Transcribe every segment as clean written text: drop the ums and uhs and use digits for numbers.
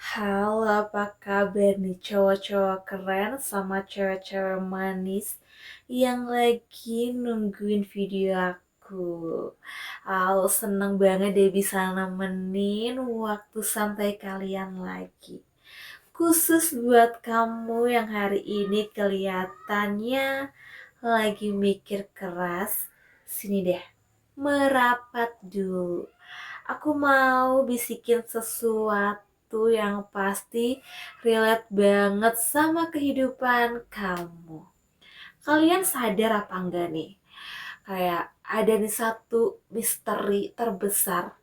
Halo, apa kabar nih cowok-cowok keren sama cewek-cewek manis yang lagi nungguin video aku. Seneng banget deh bisa nemenin waktu santai kalian lagi. Khusus buat kamu yang hari ini kelihatannya lagi mikir keras, sini deh, merapat dulu. Aku mau bisikin sesuatu yang pasti relate banget sama kehidupan kamu. Kalian sadar apa enggak nih? Kayak ada nih satu misteri terbesar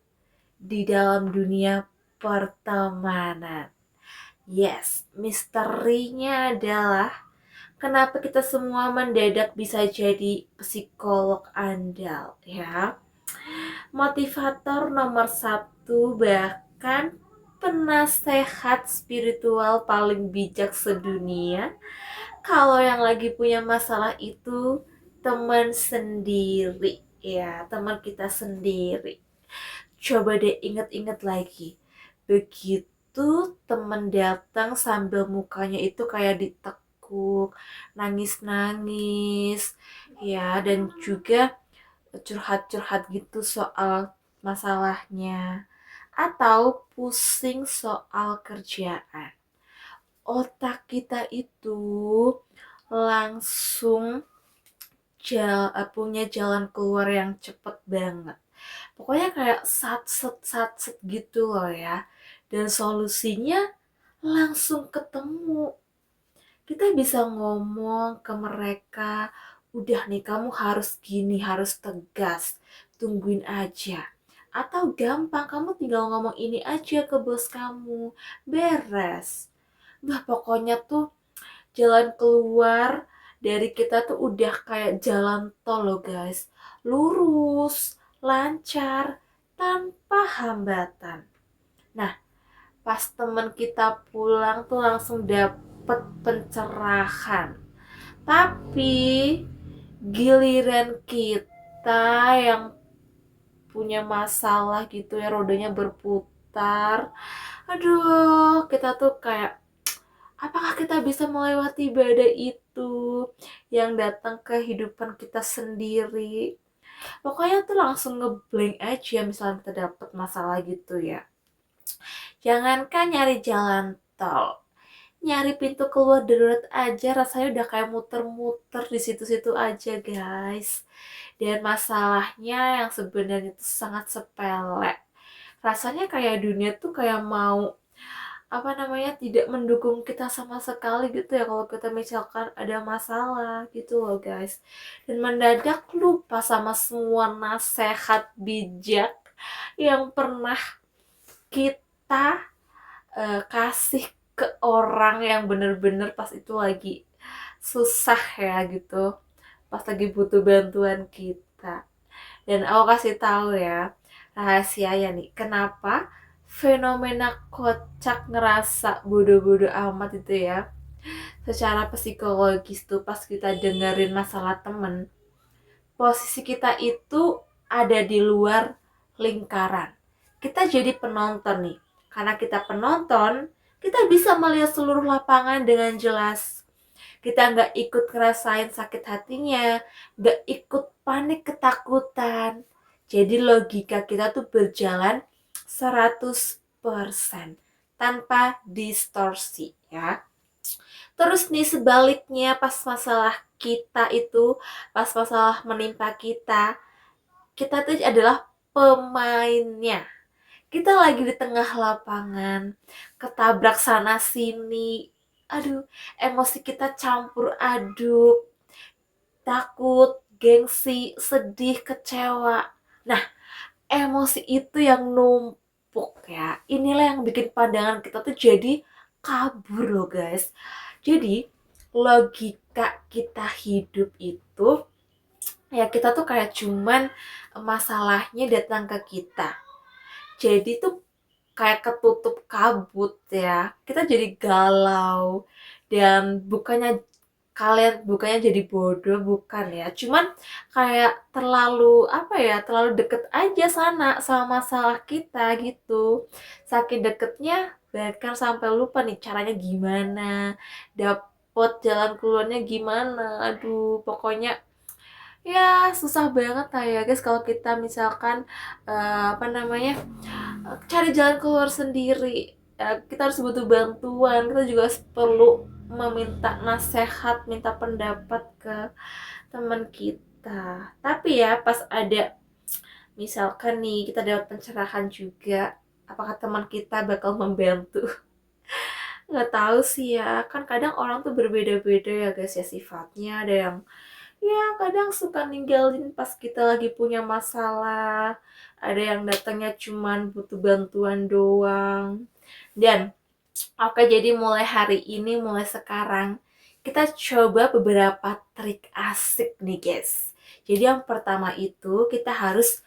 di dalam dunia pertemanan. Yes, misterinya adalah kenapa kita semua mendadak bisa jadi psikolog andal, ya. Motivator nomor satu, bahkan penasehat spiritual paling bijak sedunia. Kalau yang lagi punya masalah itu teman sendiri, ya, teman kita sendiri. Coba deh inget-inget lagi. Begitu teman datang sambil mukanya itu kayak ditekuk, nangis-nangis, ya, dan juga curhat-curhat gitu soal masalahnya atau pusing soal kerjaan. Otak kita itu langsung punya jalan keluar yang cepet banget. Pokoknya kayak sat set gitu loh ya. Dan solusinya langsung ketemu. Kita bisa ngomong ke mereka, udah nih kamu harus gini, harus tegas, tungguin aja. Atau gampang, kamu tinggal ngomong ini aja ke bos kamu, beres. Bah, pokoknya tuh jalan keluar dari kita tuh udah kayak jalan tol loh guys. Lurus, lancar, tanpa hambatan. Nah, pas temen kita pulang tuh langsung dapet pencerahan. Tapi giliran kita yang punya masalah gitu ya, rodanya berputar. Aduh, kita tuh kayak, apakah kita bisa melewati badai itu yang datang ke kehidupan kita sendiri? Pokoknya tuh langsung ngeblank aja misalnya kita dapet masalah gitu ya. Jangankan nyari jalan tol, nyari pintu keluar darurat aja rasanya udah kayak muter-muter di situ-situ aja guys. Dan masalahnya yang sebenarnya itu sangat sepele. Rasanya kayak dunia tuh kayak mau tidak mendukung kita sama sekali gitu ya kalau kita misalkan ada masalah gitu loh guys. Dan mendadak lupa sama semua nasihat bijak yang pernah kita kasih ke orang yang bener-bener pas itu lagi susah ya gitu, pas lagi butuh bantuan kita. Dan aku kasih tahu ya rahasianya nih, kenapa fenomena kocak ngerasa bodoh-bodoh amat itu ya. Secara psikologis tuh pas kita dengerin masalah temen, posisi kita itu ada di luar lingkaran. Kita jadi penonton nih. Karena kita penonton, kita bisa melihat seluruh lapangan dengan jelas. Kita nggak ikut ngerasain sakit hatinya, nggak ikut panik ketakutan. Jadi logika kita tuh berjalan 100% tanpa distorsi ya. Terus nih sebaliknya pas masalah kita itu, pas masalah menimpa kita, kita tuh adalah pemainnya. Kita lagi di tengah lapangan, ketabrak sana sini. Aduh, emosi kita campur aduk, takut, gengsi, sedih, kecewa. Nah, emosi itu yang numpuk ya. Inilah yang bikin pandangan kita tuh jadi kabur loh guys. Jadi logika kita hidup itu ya kita tuh kayak cuman masalahnya datang ke kita. Jadi tuh kayak ketutup kabut ya. Kita jadi galau dan bukannya kalian bukannya jadi bodoh, bukan ya, cuman kayak terlalu apa ya, terlalu deket aja sana sama masalah kita gitu. Saking deketnya bahkan sampai lupa nih caranya gimana, dapet jalan keluarnya gimana. Aduh, pokoknya ya susah banget lah ya guys kalau kita misalkan apa namanya, cari jalan keluar sendiri. Kita harus butuh bantuan, kita juga perlu meminta nasihat, minta pendapat ke teman kita. Tapi ya pas ada misalkan nih kita dapat pencerahan juga, apakah teman kita bakal membantu? Nggak tahu sih ya, kan kadang orang tuh berbeda-beda ya guys ya sifatnya. Ada yang ya kadang suka ninggalin pas kita lagi punya masalah, ada yang datangnya cuman butuh bantuan doang. Dan oke, jadi mulai hari ini, mulai sekarang kita coba beberapa trik asik nih guys. Jadi yang pertama itu kita harus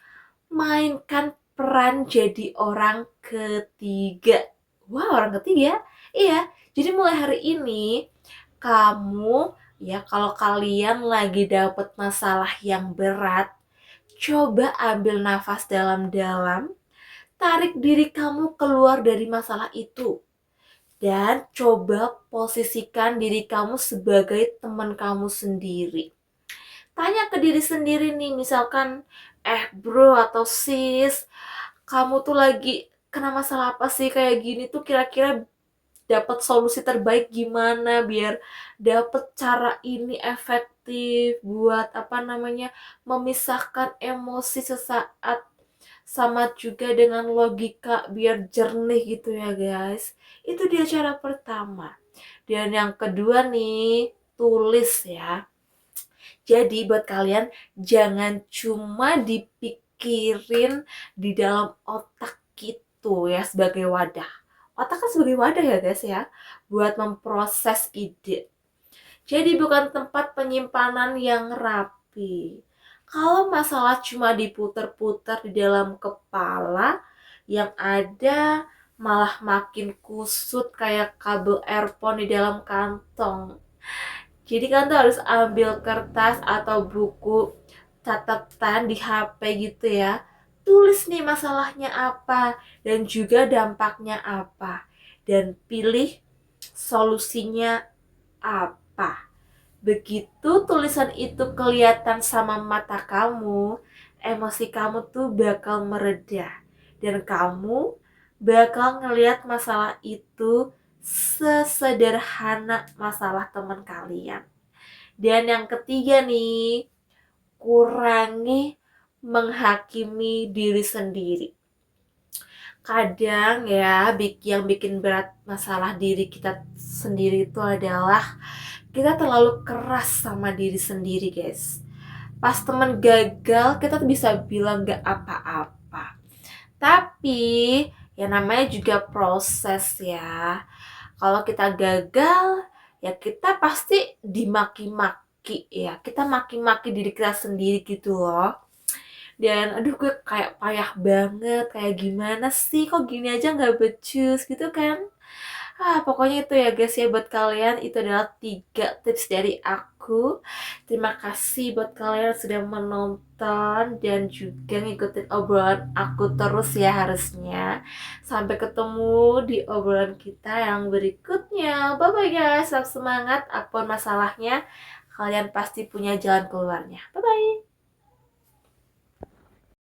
mainkan peran jadi orang ketiga. Wah, orang ketiga? Iya, jadi mulai hari ini kamu, ya kalau kalian lagi dapet masalah yang berat, coba ambil nafas dalam-dalam, tarik diri kamu keluar dari masalah itu, dan coba posisikan diri kamu sebagai teman kamu sendiri. Tanya ke diri sendiri nih, misalkan, bro atau sis, kamu tuh lagi kena masalah apa sih kayak gini tuh, kira-kira dapat solusi terbaik gimana biar dapat cara ini efektif buat apa namanya, memisahkan emosi sesaat sama juga dengan logika biar jernih gitu ya guys. Itu dia cara pertama. Dan yang kedua nih, tulis ya. Jadi buat kalian jangan cuma dipikirin di dalam otak gitu ya sebagai wadah. Otak kan sebagai wadah ya guys ya, buat memproses ide. Jadi bukan tempat penyimpanan yang rapi. Kalau masalah cuma diputer-puter di dalam kepala, yang ada malah makin kusut kayak kabel earphone di dalam kantong. Jadi kan tuh harus ambil kertas atau buku catatan di HP gitu ya. Tulis nih masalahnya apa dan juga dampaknya apa. Dan pilih solusinya apa. Begitu tulisan itu kelihatan sama mata kamu, emosi kamu tuh bakal mereda. Dan kamu bakal ngelihat masalah itu sesederhana masalah teman kalian. Dan yang ketiga nih, kurangi menghakimi diri sendiri. Kadang ya, yang bikin berat masalah diri kita sendiri itu adalah kita terlalu keras sama diri sendiri guys. Pas temen gagal, kita tuh bisa bilang gak apa-apa. Tapi ya namanya juga proses ya. Kalau kita gagal, ya kita pasti dimaki-maki ya. Kita maki-maki diri kita sendiri gitu loh. Dan aduh gue kayak payah banget, kayak gimana sih kok gini aja gak becus gitu kan. Pokoknya itu ya guys ya, buat kalian itu adalah 3 tips dari aku. Terima kasih buat kalian yang sudah menonton dan juga ngikutin obrolan aku terus ya harusnya. Sampai ketemu di obrolan kita yang berikutnya. Bye bye guys, tetap semangat, apapun masalahnya kalian pasti punya jalan keluarnya. Bye bye.